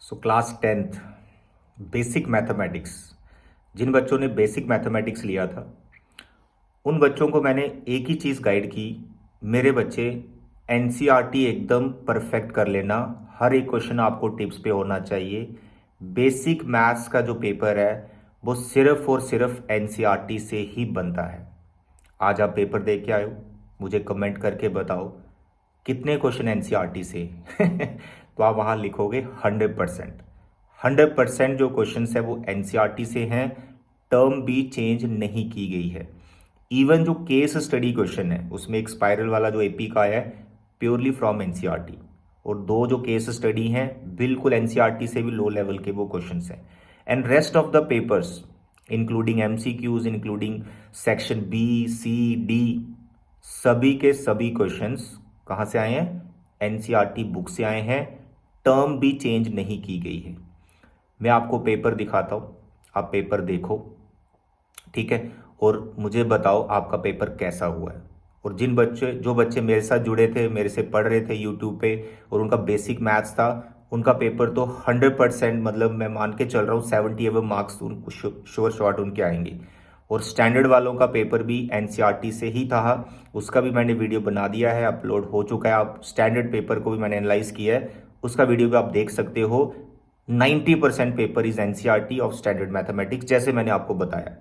Class 10th basic mathematics, जिन बच्चों ने basic mathematics लिया था उन बच्चों को मैंने एक ही चीज़ गाइड की। मेरे बच्चे एनसीईआरटी एकदम परफेक्ट कर लेना, हर एक क्वेश्चन आपको टिप्स पे होना चाहिए। बेसिक मैथ्स का जो पेपर है वो सिर्फ और सिर्फ एनसीईआरटी से ही बनता है। आज आप पेपर दे के आए हो, मुझे कमेंट करके बताओ कितने क्वेश्चन एनसीईआरटी से तो आप वहां लिखोगे 100%। 100% जो क्वेश्चन है वो एनसीईआरटी से हैं, टर्म भी चेंज नहीं की गई है। इवन जो केस स्टडी क्वेश्चन है उसमें एक स्पाइरल वाला जो एपी का है प्योरली फ्रॉम एनसीईआरटी, और दो जो केस स्टडी हैं बिल्कुल एनसीईआरटी से भी लो लेवल के वो क्वेश्चंस हैं। And rest of the papers including MCQs, including section B C D, सभी के सभी क्वेश्चंस कहाँ से आए हैं? एनसीईआरटी बुक से आए हैं। टर्म भी चेंज नहीं की गई है। मैं आपको पेपर दिखाता हूं, आप पेपर देखो, ठीक है, और मुझे बताओ आपका पेपर कैसा हुआ है। और जो बच्चे मेरे साथ जुड़े थे, मेरे से पढ़ रहे थे यूट्यूब पे और उनका बेसिक मैथ्स था, उनका पेपर तो 100%, मतलब मैं मान के चल रहा हूँ 70 एवं मार्क्स उनको श्योर शॉर्ट उनके आएंगे। और स्टैंडर्ड वालों का पेपर भी एनसीईआरटी से ही था, उसका भी मैंने वीडियो बना दिया है, अपलोड हो चुका है। आप स्टैंडर्ड पेपर को भी मैंने एनालाइज किया है, उसका वीडियो भी आप देख सकते हो। 90% paper is NCERT of standard mathematics, जैसे मैंने आपको बताया,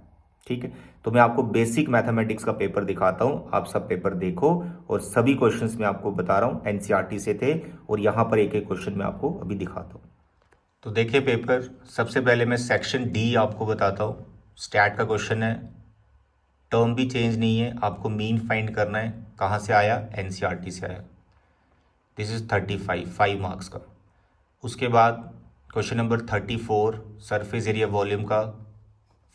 ठीक है। तो मैं आपको बेसिक मैथमेटिक्स का पेपर दिखाता हूं, आप सब पेपर देखो, और सभी क्वेश्चंस मैं आपको बता रहा हूं एनसीईआरटी से थे, और यहां पर एक एक क्वेश्चन मैं आपको अभी दिखाता हूं। तो देखिए पेपर, सबसे पहले मैं सेक्शन डी आपको बताता हूं। स्टैट का क्वेश्चन है, टर्म भी चेंज नहीं है, आपको मीन फाइंड करना है। कहां से आया? एनसीईआरटी से आया। दिस इज 5 मार्क्स का। उसके बाद question number 34, surface area volume का,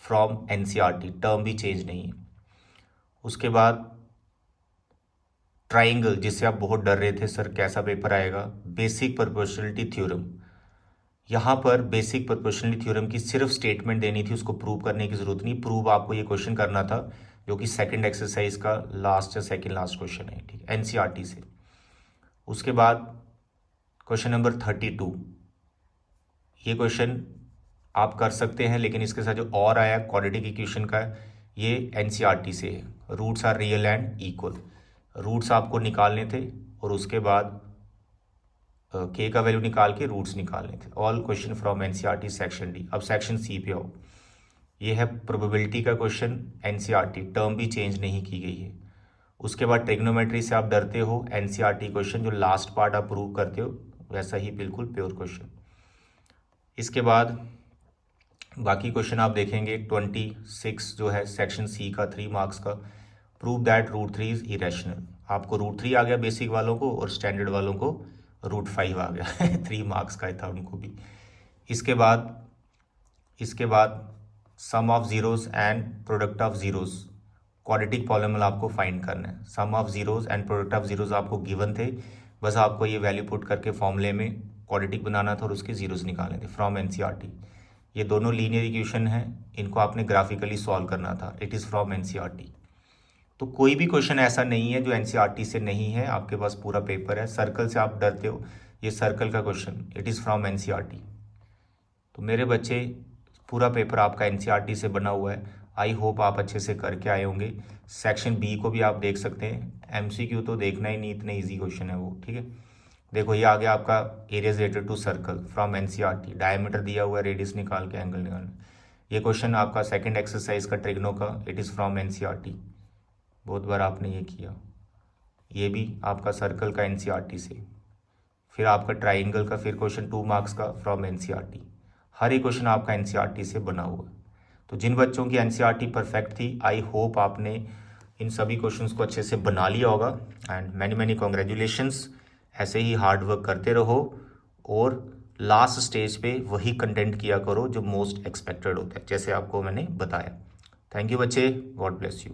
फ्रॉम एनसीईआरटी, टर्म भी चेंज नहीं है। उसके बाद ट्राइंगल, जिससे आप बहुत डर रहे थे सर कैसा पेपर आएगा, बेसिक प्रोपोर्शनलिटी थ्योरम। यहाँ पर बेसिक प्रोपोर्शनलिटी थ्योरम की सिर्फ स्टेटमेंट देनी थी, उसको प्रूव करने की जरूरत नहीं। प्रूव आपको ये क्वेश्चन करना था, जो कि सेकंड एक्सरसाइज का लास्ट या सेकंड लास्ट क्वेश्चन है, ठीक है, एनसीईआरटी से। उसके बाद क्वेश्चन नंबर 32, ये क्वेश्चन आप कर सकते हैं, लेकिन इसके साथ जो और आया क्वाड्रेटिक इक्वेशन का, ये एनसीईआरटी से है। Roots are real and equal, roots आपको निकालने थे, और उसके बाद के का वैल्यू निकाल के रूट्स निकालने थे। All question from NCERT section D. अब सेक्शन सी पे आओ, ये है प्रोबेबिलिटी का क्वेश्चन, एनसीईआरटी, टर्म भी चेंज नहीं की गई है। उसके बाद ट्रिग्नोमेट्री से आप डरते हो, एनसीईआरटी क्वेश्चन, जो लास्ट पार्ट आप प्रूव करते हो वैसा ही बिल्कुल प्योर क्वेश्चन। इसके बाद बाकी क्वेश्चन आप देखेंगे, 26 जो है सेक्शन सी का, 3 मार्क्स का, prove that root 3 is irrational. आपको रूट 3 आ गया बेसिक वालों को, और स्टैंडर्ड वालों को रूट 5 आ गया 3 मार्क्स का था उनको भी। इसके बाद sum of zeros and product of zeros, quadratic polynomial आपको फाइंड करना है। Sum of zeros and product of zeros आपको गिवन थे, बस आपको ये वैल्यू पुट करके फॉर्मूले में क्वाड्रेटिक बनाना था और उसके जीरोस निकालने थे फ्रॉम एनसीईआरटी। ये दोनों लीनियर इक्वेशन है, इनको आपने ग्राफिकली सॉल्व करना था। It is from NCERT. तो कोई भी क्वेश्चन ऐसा नहीं है जो एनसीईआरटी से नहीं है, आपके पास पूरा पेपर है। सर्कल से आप डरते हो, ये सर्कल का question, it is from NCERT. तो मेरे बच्चे, पूरा पेपर आपका एनसीईआरटी से बना हुआ है। आई होप आप अच्छे से करके आए होंगे। सेक्शन बी को भी आप देख सकते हैं, एमसीक्यू तो देखना ही नहीं, इतने ईजी क्वेश्चन है वो, ठीक है। देखो ये आ गया आपका area related to circle from NCERT, diameter दिया हुआ है, रेडियस निकाल के एंगल निकालना। ये क्वेश्चन आपका सेकंड एक्सरसाइज का ट्रिग्नो का, इट इज़ फ्रॉम एनसीईआरटी, बहुत बार आपने ये किया। ये भी आपका सर्कल का एनसीईआरटी से। फिर आपका ट्राइंगल का, फिर क्वेश्चन 2 मार्क्स का फ्रॉम एनसीईआरटी। हर एक क्वेश्चन आपका एनसीईआरटी से बना हुआ है। तो जिन बच्चों की एनसीईआरटी परफेक्ट थी, आई होप आपने इन सभी क्वेश्चंस को अच्छे से बना लिया होगा। And many many congratulations. ऐसे ही हार्ड वर्क करते रहो, और लास्ट स्टेज पे वही कंटेंट किया करो जो मोस्ट एक्सपेक्टेड होता है, जैसे आपको मैंने बताया। थैंक यू बच्चे, गॉड ब्लेस यू।